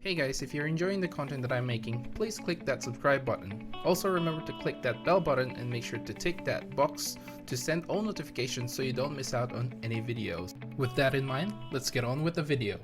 Hey guys, if you're enjoying the content that I'm making, please click that subscribe button. Also remember to click that bell button and make sure to tick that box to send all notifications so you don't miss out on any videos. With that in mind, let's get on with the video.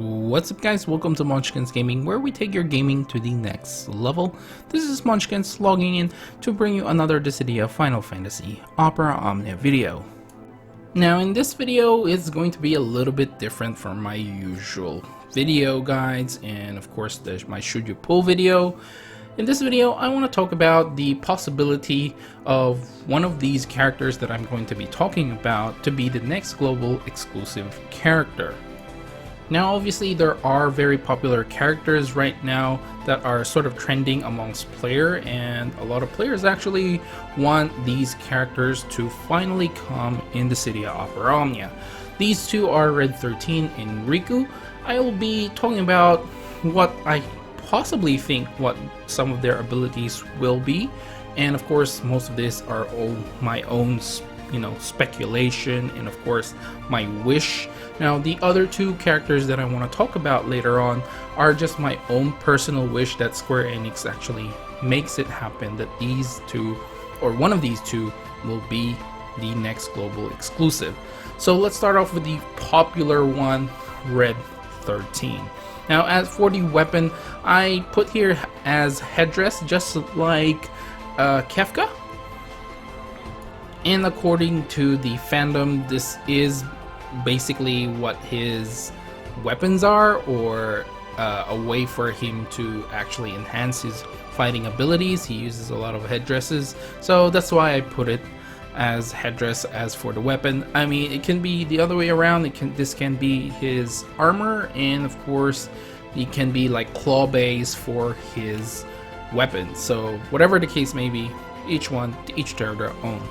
What's up guys, welcome to Munchkins Gaming, where we take your gaming to the next level. This is Munchkins logging in to bring you another Dissidia Final Fantasy Opera Omnia video. Now in this video, it's going to be a little bit different from my usual video guides and of course there's my Should You Pull video. In this video, I want to talk about the possibility of one of these characters that I'm going to be talking about to be the next global exclusive character. Now obviously there are very popular characters right now that are sort of trending amongst player, and a lot of players actually want these characters to finally come in Dissidia Opera Omnia. These two are Red 13 and Riku. I will be talking about what I possibly think what some of their abilities will be, and of course most of this are all my own speculation and of course my wish. Now the other two characters that I want to talk about later on are just my own personal wish that Square Enix actually makes it happen, that these two or one of these two will be the next global exclusive. So let's start off with the popular one, Red 13. Now as for the weapon, I put here as headdress just like Kefka. And according to the fandom, this is basically what his weapons are, or a way for him to actually enhance his fighting abilities. He uses a lot of headdresses, so that's why I put it as headdress as for the weapon. I mean, it can be the other way around. This can be his armor, and of course it can be like claw base for his weapons. So whatever the case may be, each to their own.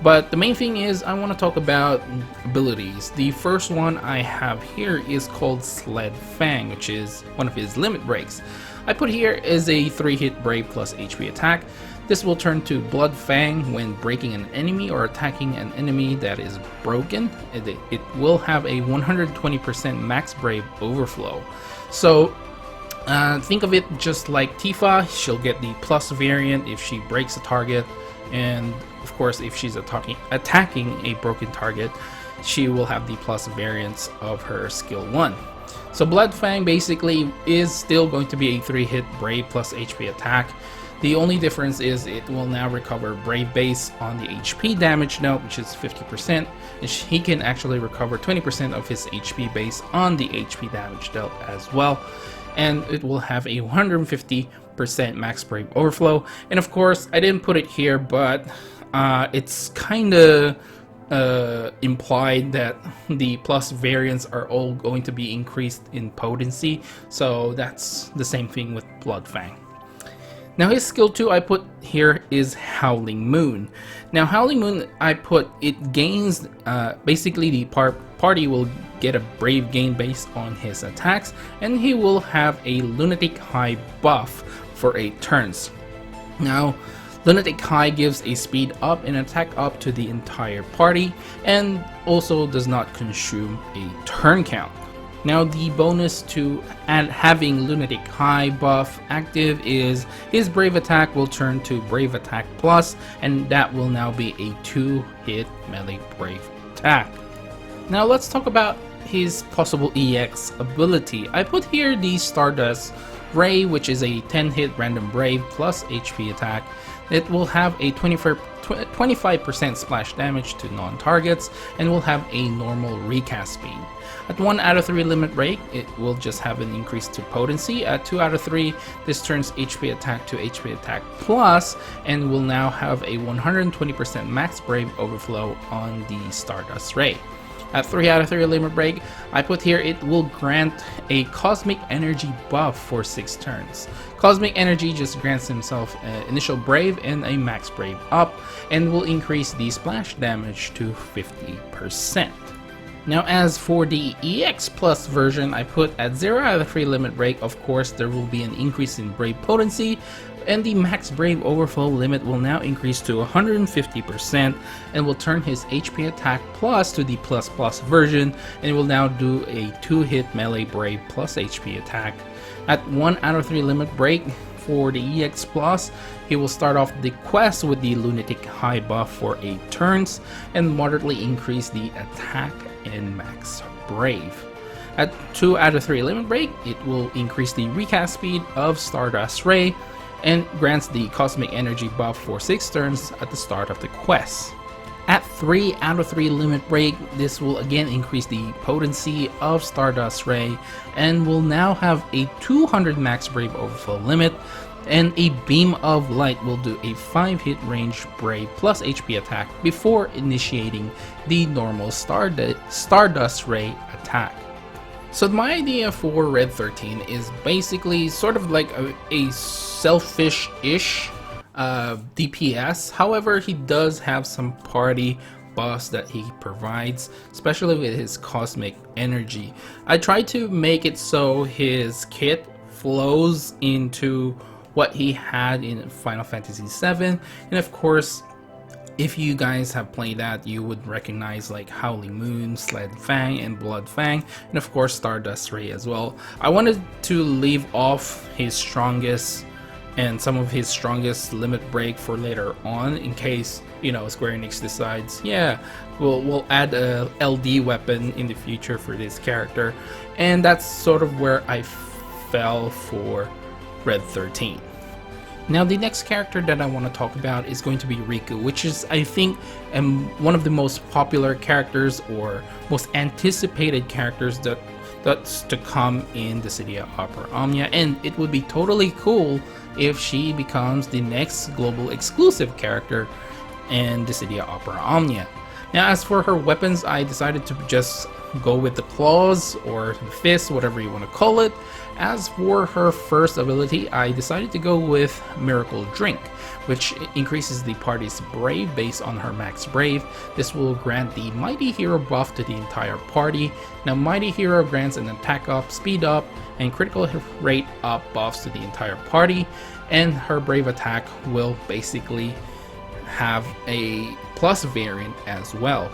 But the main thing is I want to talk about abilities. The first one I have here is called Sled Fang, which is one of his limit breaks. I put here is a 3-hit Brave plus HP attack. This will turn to Blood Fang when breaking an enemy or attacking an enemy that is broken. It will have a 120% max Brave overflow. So think of it just like Tifa. She'll get the plus variant if she breaks a target, and of course if she's attacking a broken target, she will have the plus variance of her skill 1. So Blood Fang basically is still going to be a 3-hit Brave plus HP attack. The only difference is it will now recover Brave base on the HP damage note, which is 50%, and he can actually recover 20% of his HP base on the HP damage dealt as well. And it will have a 150% max Brave overflow. And of course I didn't put it here, but it's kinda implied that the plus variants are all going to be increased in potency, so that's the same thing with Blood Fang. Now his skill 2 I put here is Howling Moon. Now Howling Moon, I put it gains basically the party will get a Brave gain based on his attacks, and he will have a Lunatic High buff for 8 turns. Now Lunatic High gives a speed up and attack up to the entire party, and also does not consume a turn count. Now the bonus to having Lunatic High buff active is his Brave attack will turn to Brave attack plus, and that will now be a 2-hit melee Brave attack. Now let's talk about his possible EX ability. I put here the Stardust Ray, which is a 10-hit random Brave plus HP attack. It will have a 25% splash damage to non-targets and will have a normal recast speed. At 1 out of 3 limit break, it will just have an increase to potency. At 2 out of 3, this turns HP attack to HP attack plus, and will now have a 120% max Brave overflow on the Stardust Ray. At 3 out of 3 limit break, I put here it will grant a Cosmic Energy buff for 6 turns. Cosmic Energy just grants himself initial Brave and a max Brave up, and will increase the splash damage to 50%. Now as for the EX Plus version, I put at 0 out of 3 limit break. Of course there will be an increase in brave potency, and the max brave overflow limit will now increase to 150% and will turn his HP attack plus to the plus plus version, and it will now do a 2-hit melee brave plus HP attack. At 1 out of 3 limit break for the EX Plus, he will start off the quest with the Lunatic High buff for 8 turns and moderately increase the attack and max brave. At 2 out of 3 limit break, it will increase the recast speed of Stardust Ray and grants the Cosmic Energy buff for 6 turns at the start of the quest. At 3 out of 3 limit break, this will again increase the potency of Stardust Ray and will now have a 200 max brave overflow limit, and a Beam of Light will do a 5-hit range brave plus HP attack before initiating the normal Stardust Ray attack. So my idea for Red 13 is basically sort of like a selfish-ish DPS. However, he does have some party buffs that he provides, especially with his Cosmic Energy. I tried to make it so his kit flows into what he had in Final Fantasy VII, and of course, if you guys have played that, you would recognize like Howling Moon, Sled Fang, and Blood Fang, and of course Stardust Ray as well. I wanted to leave off his strongest and some of his strongest limit break for later on, in case, you know, Square Enix decides, yeah, we'll add a LD weapon in the future for this character, and that's sort of where I fell for Red 13. Now the next character that I want to talk about is going to be Riku, which is, I think, one of the most popular characters or most anticipated characters that's to come in Dissidia Opera Omnia, and it would be totally cool if she becomes the next global exclusive character in Dissidia Opera Omnia. Now as for her weapons, I decided to just go with the claws or the fist, whatever you want to call it. As for her first ability, I decided to go with Miracle Drink, which increases the party's brave based on her max brave. This will grant the Mighty Hero buff to the entire party. Now Mighty Hero grants an attack up, speed up, and critical hit rate up buffs to the entire party, and her brave attack will basically have a plus variant as well.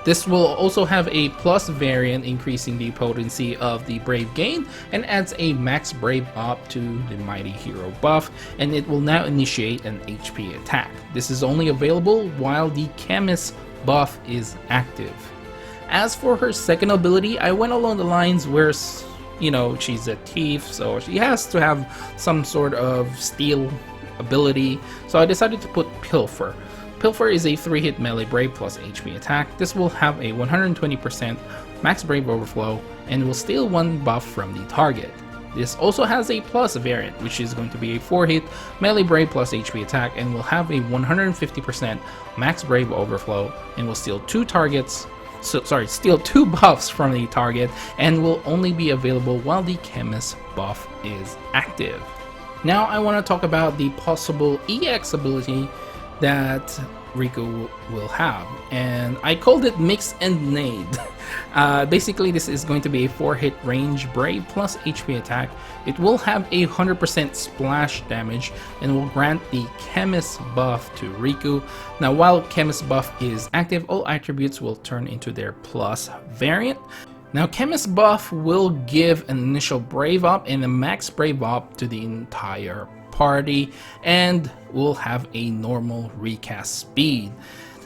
This will also have a plus variant increasing the potency of the brave gain and adds a max brave up to the Mighty Hero buff, and it will now initiate an HP attack. This is only available while the Chemist buff is active. As for her second ability, I went along the lines where, you know, she's a thief, so she has to have some sort of steal ability, so I decided to put Pilfer. Pilfer is a 3-hit melee brave plus HP attack. This will have a 120% max brave overflow and will steal 1 buff from the target. This also has a plus variant, which is going to be a 4-hit melee brave plus HP attack and will have a 150% max brave overflow and will steal 2 buffs from the target and will only be available while the Chemist buff is active. Now I want to talk about the possible EX ability that Riku will have, and I called it Mix and Nade. Basically, this is going to be a 4-hit range brave plus HP attack. It will have a 100% splash damage and will grant the Chemist buff to Riku. Now while Chemist buff is active, all attributes will turn into their plus variant. Now Chemist buff will give an initial brave up and a max brave up to the entire party, and will have a normal recast speed.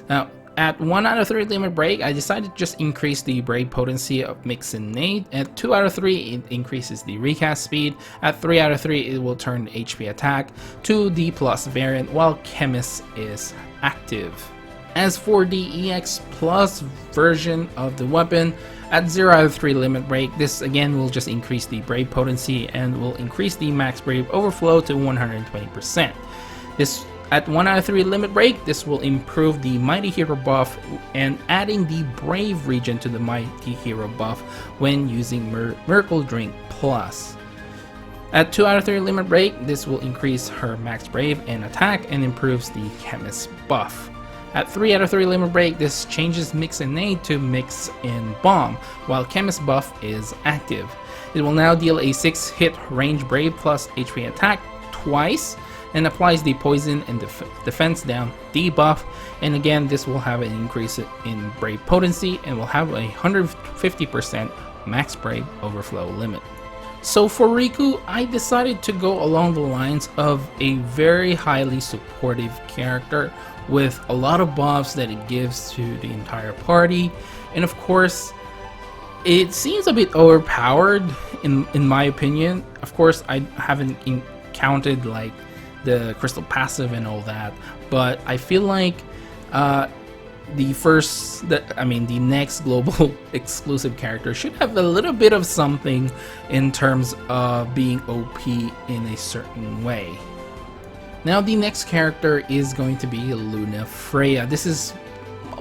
Now at 1 out of 3 limit break, I decided to just increase the brave potency of Mix and Nade. At 2 out of 3, it increases the recast speed. At 3 out of 3, it will turn the HP attack to the plus variant while Chemist is active. As for the EX Plus version of the weapon, at 0 out of 3 limit break, this again will just increase the brave potency and will increase the max brave overflow to 120%. This at 1 out of 3 limit break, this will improve the Mighty Hero buff and adding the brave region to the Mighty Hero buff when using Miracle Drink Plus. At 2 out of 3 limit break, this will increase her max brave and attack and improves the Chemist buff. At 3 out of 3 limit break, this changes Mix and Aid to Mix and Bomb, while Chemist buff is active. It will now deal a 6-hit range Brave plus HP attack twice, and applies the Poison and Defense down debuff, and again this will have an increase in Brave potency and will have a 150% max Brave overflow limit. So for Riku, I decided to go along the lines of a very highly supportive character with a lot of buffs that it gives to the entire party, and of course it seems a bit overpowered in my opinion. Of course I haven't counted like the crystal passive and all that, but I feel like the next global exclusive character should have a little bit of something in terms of being OP in a certain way. Now the next character is going to be Lunafreya. This is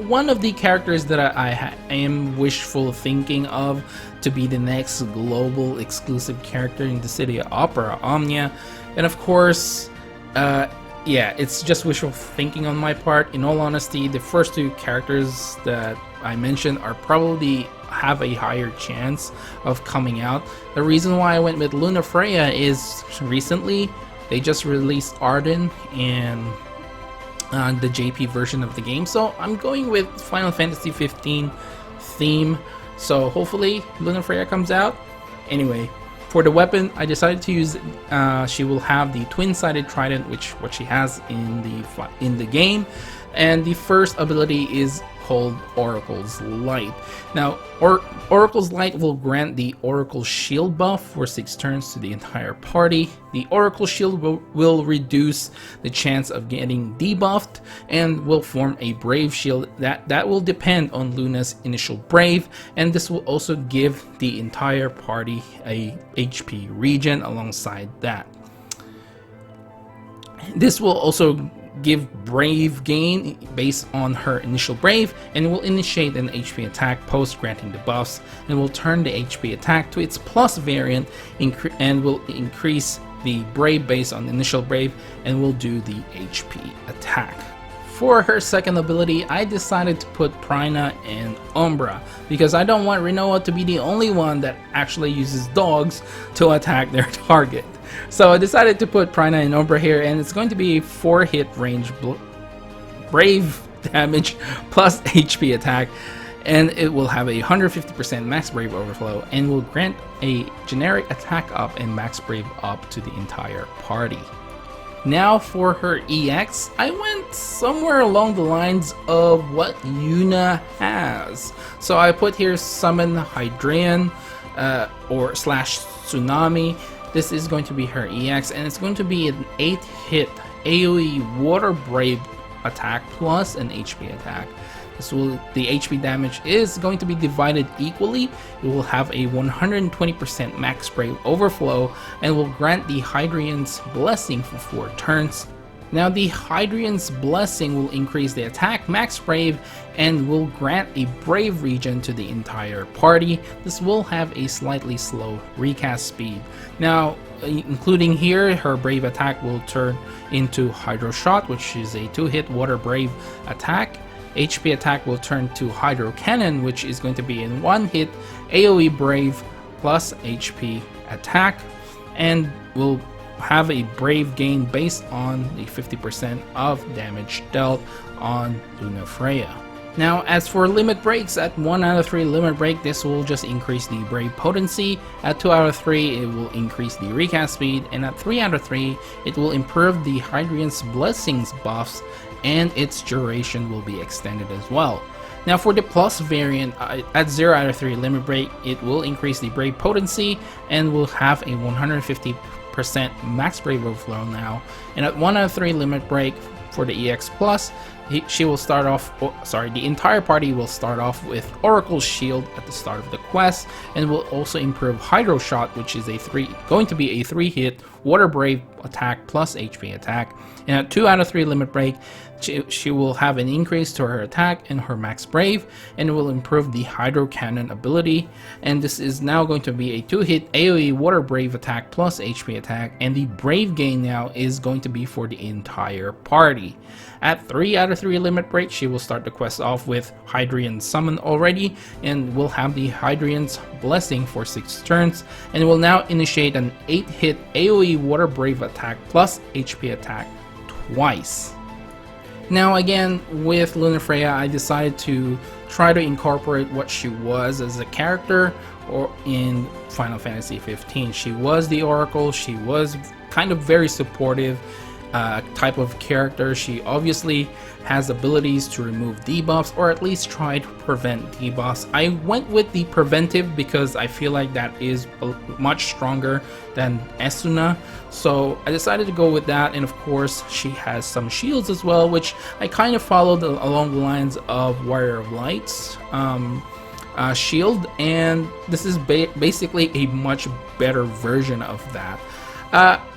one of the characters that I am wishful thinking of to be the next global exclusive character in Dissidia Opera Omnia, and of course yeah, it's just wishful thinking on my part. In all honesty, the first two characters that I mentioned are probably have a higher chance of coming out. The reason why I went with Lunafreya is recently they just released Arden and the JP version of the game, so I'm going with Final Fantasy 15 theme, so hopefully Lunafreya comes out. Anyway, for the weapon, I decided to use, she will have the twin-sided trident, which what she has in the game, and the first ability is called Oracle's Light. Now, Oracle's Light will grant the Oracle Shield buff for 6 turns to the entire party. The Oracle Shield will reduce the chance of getting debuffed and will form a Brave Shield that will depend on Luna's initial Brave, and this will also give the entire party a HP regen alongside that. This will also give Brave gain based on her initial Brave, and will initiate an HP attack post granting the buffs, and will turn the HP attack to its plus variant and will increase the Brave based on initial Brave and will do the HP attack. For her second ability, I decided to put Prina and Umbra because I don't want Rinoa to be the only one that actually uses dogs to attack their target. So I decided to put Prina and Umbra here, and it's going to be 4-hit range Brave damage plus HP attack, and it will have a 150% max Brave overflow and will grant a generic attack up and max Brave up to the entire party. Now for her EX, I went somewhere along the lines of what Yuna has. So I put here Summon Hydreian or slash Tsunami. This is going to be her EX, and it's going to be an 8-hit AoE Water Brave attack plus an HP attack. The HP damage is going to be divided equally. It will have a 120% max Brave overflow and will grant the Hydreian's Blessing for 4 turns. Now the Hydreian's Blessing will increase the attack max Brave and will grant a Brave regen to the entire party. This will have a slightly slow recast speed. Now, including here, her Brave attack will turn into Hydro Shot, which is a 2-hit Water Brave attack. HP attack will turn to Hydro Cannon, which is going to be in 1-hit AoE Brave plus HP attack, and will have a Brave gain based on the 50% of damage dealt on Lunafreya. Now, as for limit breaks, at 1 out of 3 limit break, this will just increase the Brave potency. At 2 out of 3, it will increase the recast speed, and at 3 out of 3, it will improve the Hydreian's Blessings buffs, and its duration will be extended as well. Now for the plus variant, at 0 out of 3 limit break, it will increase the Brave potency and will have a 150% max Brave overflow now. And at 1 out of 3 limit break for the EX Plus, she will start off, the entire party will start off with Oracle's Shield at the start of the quest, and will also improve Hydro Shot, which is going to be a 3-hit Water Brave attack plus HP attack. And at 2 out of 3 limit break, she will have an increase to her attack and her max brave, and it will improve the hydro cannon ability. And this is now going to be a 2-hit AoE water brave attack plus HP attack, and the brave gain now is going to be for the entire party. At 3 out of 3 limit break, she will start the quest off with Hydreian Summon already, and will have the Hydreian's Blessing for 6 turns, and will now initiate an 8-hit AoE water brave attack plus HP attack twice. Now again, with Lunafreya, I decided to try to incorporate what she was as a character or in Final Fantasy 15. She was the Oracle, she was kind of very supportive type of character. She obviously has abilities to remove debuffs, or at least try to prevent debuffs. I went with the preventive because I feel like that is much stronger than Esuna, so I decided to go with that. And of course, she has some shields as well, which I kind of followed along the lines of Warrior of Light's shield, and this is basically a much better version of that.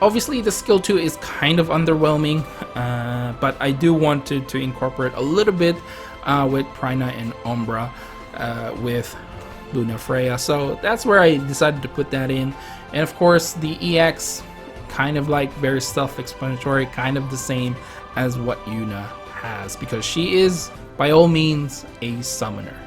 Obviously the skill 2 is kind of underwhelming, but I do want to incorporate a little bit with Prina and Umbra with Lunafreya, so that's where I decided to put that in. And of course the EX, kind of like very self-explanatory, kind of the same as what Yuna has, because she is by all means a summoner.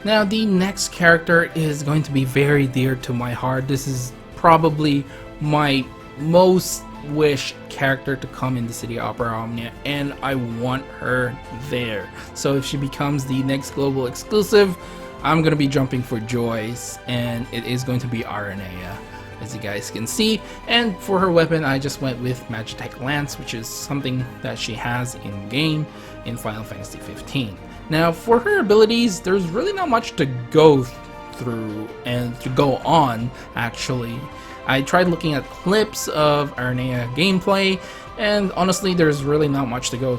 Now the next character is going to be very dear to my heart. This is probably my most wished character to come in Dissidia Opera Omnia, and I want her there. So if she becomes the next global exclusive, I'm gonna be jumping for joys, and it is going to be Aranea, as you guys can see. And for her weapon, I just went with MAGITEK Lance, which is something that she has in game in Final Fantasy 15. Now for her abilities, there's really not much to go through and to go on actually. I tried looking at clips of Aranea gameplay, and honestly there's really not much to go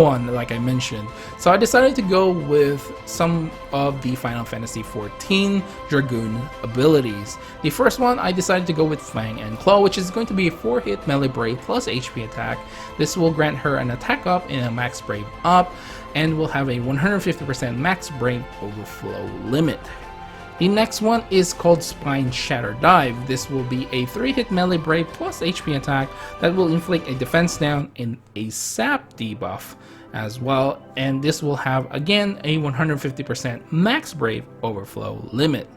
on, like I mentioned. So I decided to go with some of the Final Fantasy XIV Dragoon abilities. The first one, I decided to go with Fang and Claw, which is going to be a 4-hit melee brave plus HP attack. This will grant her an attack up and a max brave up, and will have a 150% max brave overflow limit. The next one is called Spine Shatter Dive. This will be a 3-hit melee brave plus HP attack that will inflict a defense down and a sap debuff as well, and this will have again a 150% max brave overflow limit.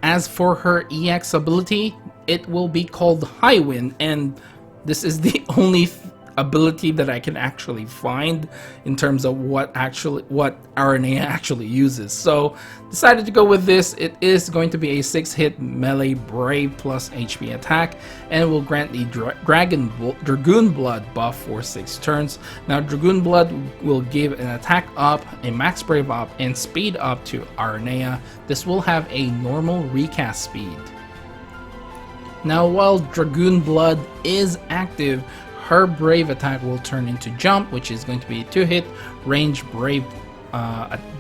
As for her EX ability, it will be called High Wind, and this is the only ability that I can actually find in terms of what Aranea actually uses. So decided to go with this. It is going to be a 6-hit melee brave plus HP attack, and will grant the Dragoon Blood buff for 6 turns. Now Dragoon Blood will give an attack up, a max brave up, and speed up to Aranea. This will have a normal recast speed. Now while Dragoon Blood is active, her brave attack will turn into jump, which is going to be a 2-hit range brave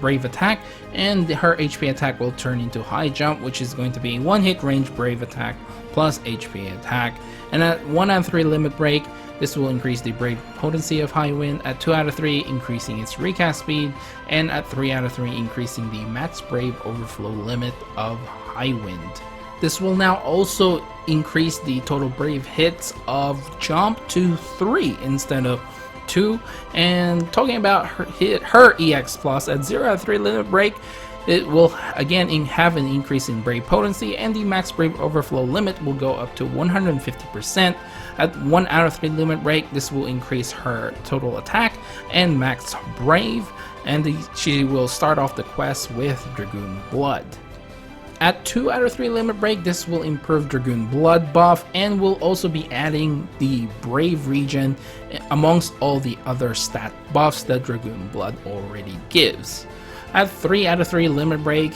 attack, and her HP attack will turn into high jump, which is going to be a 1-hit range brave attack plus HP attack. And at 1 out of 3 limit break, this will increase the brave potency of High Wind, at 2 out of 3 increasing its recast speed, and at 3 out of 3 increasing the max brave overflow limit of High Wind. This will now also increase the total brave hits of jump to 3 instead of 2. And talking about her EX plus, at 0 out of 3 limit break, it will again have an increase in brave potency, and the max brave overflow limit will go up to 150%. At 1 out of 3 limit break, this will increase her total attack and max brave, and she will start off the quest with Dragoon Blood. At 2 out of 3 limit break, this will improve Dragoon Blood buff, and will also be adding the Brave regen amongst all the other stat buffs that Dragoon Blood already gives. At 3 out of 3 limit break,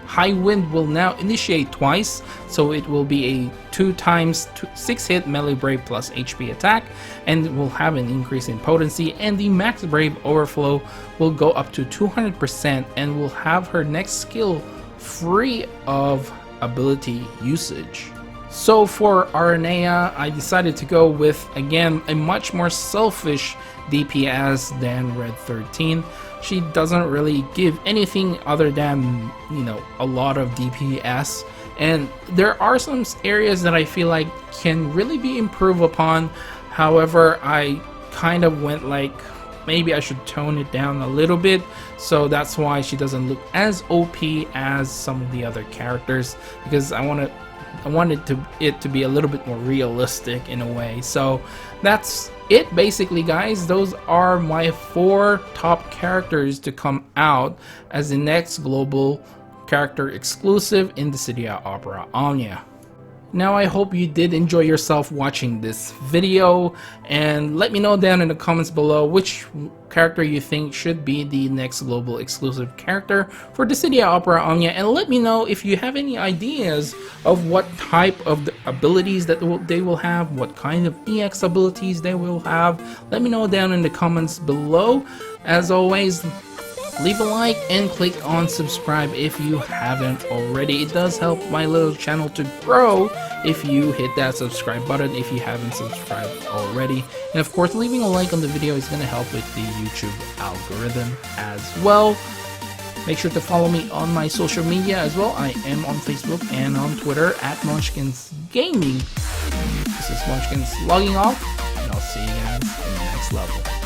High Wind will now initiate twice, so it will be a 2 times 6-hit melee brave plus HP attack, and will have an increase in potency, and the max brave overflow will go up to 200%, and will have her next skill free of ability usage. So for Aranea, I decided to go with, again, a much more selfish DPS than Red 13. She doesn't really give anything other than, you know, a lot of DPS. And there are some areas that I feel like can really be improved upon. However, I kind of went like, maybe I should tone it down a little bit, so that's why she doesn't look as OP as some of the other characters, because I wanted it to be a little bit more realistic in a way. So that's it basically, guys. Those are my 4 top characters to come out as the next global character exclusive in Dissidia Opera Omnia. Now, I hope you did enjoy yourself watching this video, and let me know down in the comments below which character you think should be the next global exclusive character for Dissidia Opera Omnia, and let me know if you have any ideas of what type of abilities that they will have, what kind of EX abilities they will have. Let me know down in the comments below. As always, leave a like and click on subscribe if you haven't already. It does help my little channel to grow if you hit that subscribe button if you haven't subscribed already. And of course, leaving a like on the video is going to help with the YouTube algorithm as well. Make sure to follow me on my social media as well. I am on Facebook and on Twitter at Munchkins Gaming. This is Munchkins logging off, and I'll see you guys in the next level.